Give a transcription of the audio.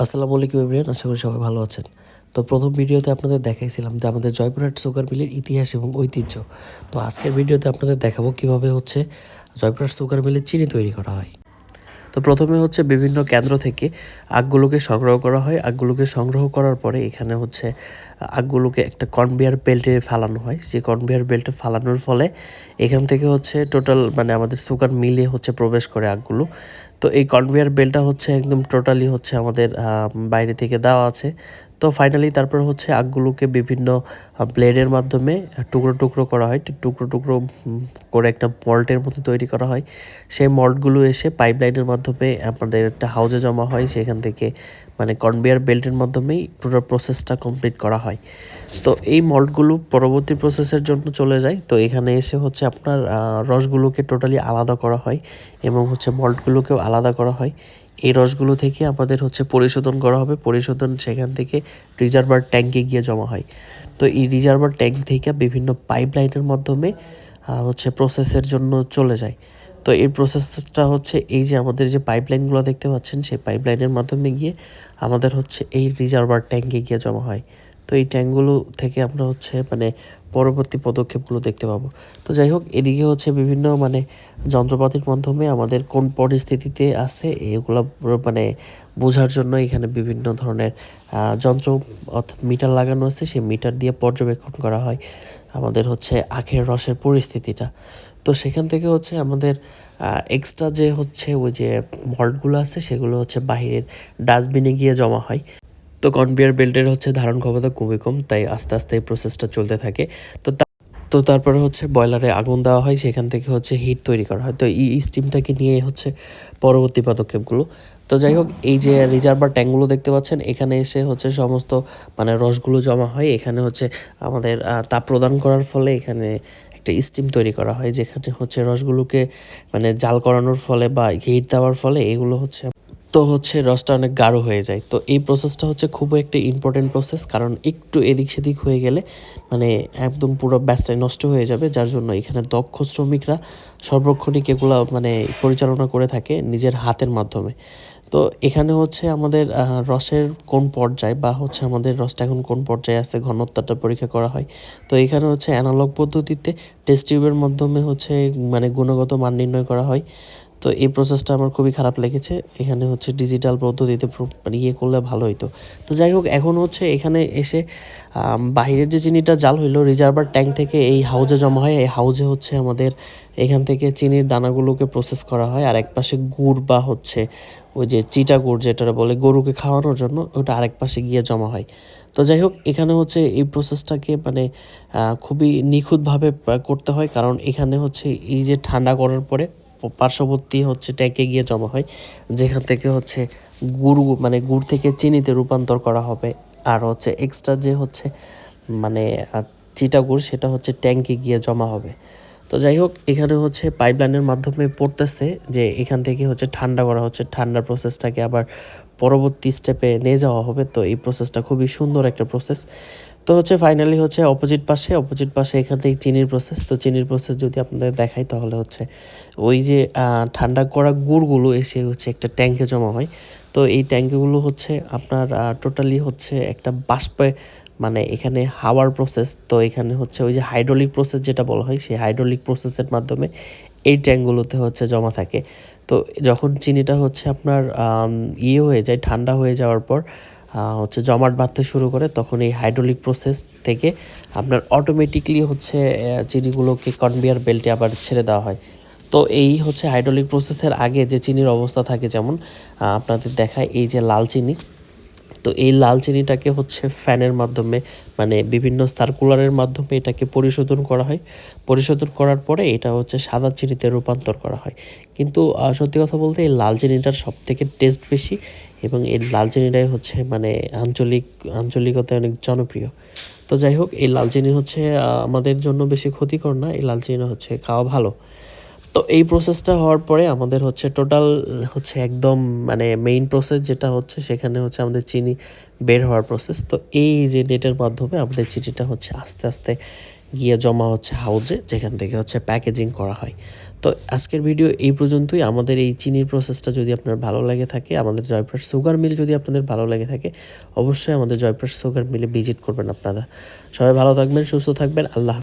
আসসালামু আলাইকুম এভরিওয়ান, আশা করি সবাই ভালো আছেন। তো প্রথম ভিডিওতে আপনাদের দেখাইছিলাম যে আমাদের জয়পুরহাট সুগার মিলের ইতিহাস এবং ঐতিহ্য। তো আজকের ভিডিওতে আপনাদের দেখাবো কিভাবে জয়পুরহাট সুগার মিলে চিনি তৈরি করা হয়। তো প্রথমে বিভিন্ন কেন্দ্র থেকে আগগুলোকে সংগ্রহ করা হয়। আগগুলোকে সংগ্রহ করার পরে এখানে আগগুলোকে একটা কনভেয়ার বেল্টে ফালানো হয়। সেই কনভেয়ার বেল্টে ফালানোর ফলে এখান থেকে টোটাল আমাদের সুগার মিলে প্রবেশ করে আগগুলো। তো এই কনভেয়ার বেল্টটা একদম টোটালি আমাদের বাইরে থেকে দেওয়া আছে। তো ফাইনালি তারপর আগগুলোকে বিভিন্ন ব্লেডের মাধ্যমে টুকরো টুকরো করা হয়। টুকরো টুকরো করে একটা মল্টের মতো তৈরি করা হয়। সেই মল্টগুলো এসে পাইপলাইনের মাধ্যমে আমাদের একটা হাউজে জমা হয়। সেখান থেকে কনভেয়ার বেল্টের মাধ্যমেই পুরো প্রসেসটা কমপ্লিট করা হয়। তো এই মল্টগুলো পরবর্তী প্রসেসের জন্য চলে যায়। তো এখানে এসে আপনার রসগুলোকে টোটালি আলাদা করা হয় এবং মল্টগুলোকেও আলাদা করা হয়। এই রসগুলো থেকে আমাদের পরিশোধন করা হবে। পরিশোধন সেখান থেকে রিজার্ভার ট্যাঙ্কে গিয়ে জমা হয়। তো এই রিজার্ভার ট্যাঙ্ক থেকে বিভিন্ন পাইপলাইনের মাধ্যমে প্রসেসের জন্য চলে যায়। তো এই প্রসেসটা এই যে আমাদের যে পাইপলাইনগুলো দেখতে পাচ্ছেন, সেই পাইপলাইনের মাধ্যমে গিয়ে আমাদের এই রিজার্ভার ট্যাঙ্কে গিয়ে জমা হয়। তো এই ট্যাঙ্কগুলো থেকে আমরা পরবর্তী পদক্ষেপগুলো দেখতে পাবো। তো যাই হোক, এদিকে বিভিন্ন যন্ত্রপাতির মাধ্যমে আমাদের কোন পরিস্থিতিতে আছে এগুলো বোঝার জন্য এখানে বিভিন্ন ধরনের যন্ত্র অর্থাৎ মিটার লাগানো আছে। সেই মিটার দিয়ে পর্যবেক্ষণ করা হয় আমাদের আখের রসের পরিস্থিতিটা। তো সেখান থেকে আমাদের এক্সট্রা যে ওই যে মল্টগুলো আছে সেগুলো বাহিরের ডাস্টবিনে গিয়ে জমা হয়। তো কনভেয়ার বেল্টের ধারণ ক্ষমতা খুবই কম, তাই আস্তে আস্তে এই প্রসেসটা চলতে থাকে। তো তারপরে বয়লারে আগুন দেওয়া হয়, সেখান থেকে হিট তৈরি করা হয়। তো এই স্টিমটাকে নিয়ে পরবর্তী পদক্ষেপগুলো। তো যাই হোক, এই যে রিজার্ভার ট্যাঙ্কগুলো দেখতে পাচ্ছেন, এখানে এসে সমস্ত রসগুলো জমা হয়। এখানে আমাদের তাপ প্রদান করার ফলে এখানে একটা স্টিম তৈরি করা হয়, যেখানে রসগুলোকে জাল করানোর ফলে বা হিট দেওয়ার ফলে এগুলো তো রসটা অনেক গাঢ় হয়ে যায়। তো এই প্রসেসটা খুবই একটা ইম্পর্টেন্ট প্রসেস, কারণ একটু এদিক সেদিক হয়ে গেলে একদম পুরো ব্যাচটাই নষ্ট হয়ে যাবে। যার জন্য এখানে দক্ষ শ্রমিকরা সর্বক্ষণিক এগুলো পরিচালনা করে থাকে নিজের হাতের মাধ্যমে। তো এখানে আমাদের রসের কোন পর্যায়ে বা আমাদের রসটা এখন কোন পর্যায়ে আছে ঘনত্বটা পরীক্ষা করা হয়। তো এখানে অ্যানালগ পদ্ধতিতে টেস্ট টিউবের মাধ্যমে গুণগত মান নির্ণয় করা হয়। তো এই প্রসেসটা আমার খুবই খারাপ লেগেছে। এখানে ডিজিটাল পদ্ধতিতে ইয়ে করলে ভালো হতো। তো যাই হোক, এখন এখানে এসে বাহিরের যে চিনিটা জাল হইলো রিজার্ভার ট্যাঙ্ক থেকে এই হাউজে জমা হয়। এই হাউজে আমাদের এখান থেকে চিনির দানাগুলোকে প্রসেস করা হয়। আর এক পাশে গুড় বা ওই যে চিটা গুড় যেটা বলে গরুকে খাওয়ানোর জন্য, ওটা আরেক পাশে গিয়ে জমা হয়। তো যাই হোক, এখানে এই প্রসেসটাকে খুবই নিখুঁতভাবে করতে হয়, কারণ এখানে এই যে ঠান্ডা করার পরে পার্শ্ববর্তী ট্যাঙ্কে গিয়ে জমা হয়, যেখান থেকে গুড় গুড় থেকে চিনিতে রূপান্তর করা হবে। আর এক্সট্রা যে মানে চিটা গুড় সেটা ট্যাঙ্কে গিয়ে জমা হবে। তো যাই হোক, এখানে পাইপলাইনের মাধ্যমে পড়তেছে যে এখান থেকে ঠান্ডা করা ঠান্ডার প্রসেসটাকে আবার পরবর্তী স্টেপে নিয়ে যাওয়া হবে। তো এই প্রসেসটা খুবই সুন্দর একটা প্রসেস। তো ফাইনালি অপোজিট পাশে এখান থেকে চিনির প্রসেস। তো চিনির প্রসেস যদি আপনাদের দেখাই, তাহলে ওই যে ঠান্ডা করা গুড়গুলো এসে একটা ট্যাঙ্কে জমা হয়। তো এই ট্যাঙ্কগুলো আপনার টোটালি একটা বাষ্পে এখানে হাওয়ার প্রসেস। তো এখানে ওই যে হাইড্রোলিক প্রসেস যেটা বলা হয়, সেই হাইড্রোলিক প্রসেসের মাধ্যমে এই ট্যাঙ্কগুলোতে জমা থাকে। তো যখন চিনিটা আপনার ইয়ে হয়ে যায়, ঠান্ডা হয়ে যাওয়ার পর জমাট বাঁধতে শুরু করে, তখন এই হাইড্রোলিক প্রসেস থেকে আপনার অটোমেটিকলি চিনিগুলোকে কনভেয়ার বেল্টে আবার ছেড়ে দেওয়া হয়। তো এই হাইড্রোলিক প্রসেসের আগে যে চিনির অবস্থা থাকে, যেমন আপনাদের দেখায় এই যে লাল চিনি। তো এই লাল চিনিটাকে ফ্যানের মাধ্যমে বিভিন্ন সার্কুলারের মাধ্যমে এটাকে পরিশোধন করা হয়। পরিশোধন করার পরে এটা সাদা চিনিতে রূপান্তর করা হয়। কিন্তু সত্যি কথা বলতে এই লাল চিনিটার সব থেকে টেস্ট বেশি, এবং এই লাল চিনিটাই আঞ্চলিকতায় অনেক জনপ্রিয়। তো যাই হোক, এই লাল চিনি আমাদের জন্য বেশি ক্ষতিকর না, এই লাল চিনি খাওয়া ভালো। তো এই প্রসেসটা হওয়ার পরে আমাদের টোটাল একদম মেইন প্রসেস যেটা সেখানে আমাদের চিনি বের হওয়ার প্রসেস। তো এই যে নেটের মাধ্যমে আমাদের চিনিটা আস্তে আস্তে গিয়ে জমা হাউজে, যেখান থেকে প্যাকেজিং করা হয়। তো আজকের ভিডিও এই পর্যন্তই। আমাদের এই চিনির প্রসেসটা যদি আপনার ভালো লাগে থাকে, আমাদের জয়প্রকাশ সুগার মিল যদি আপনাদের ভালো লাগে থাকে, অবশ্যই আমাদের জয়প্রকাশ সুগার মিলে ভিজিট করবেন আপনারা। সবাই ভালো থাকবেন, সুস্থ থাকবেন। আল্লাহ।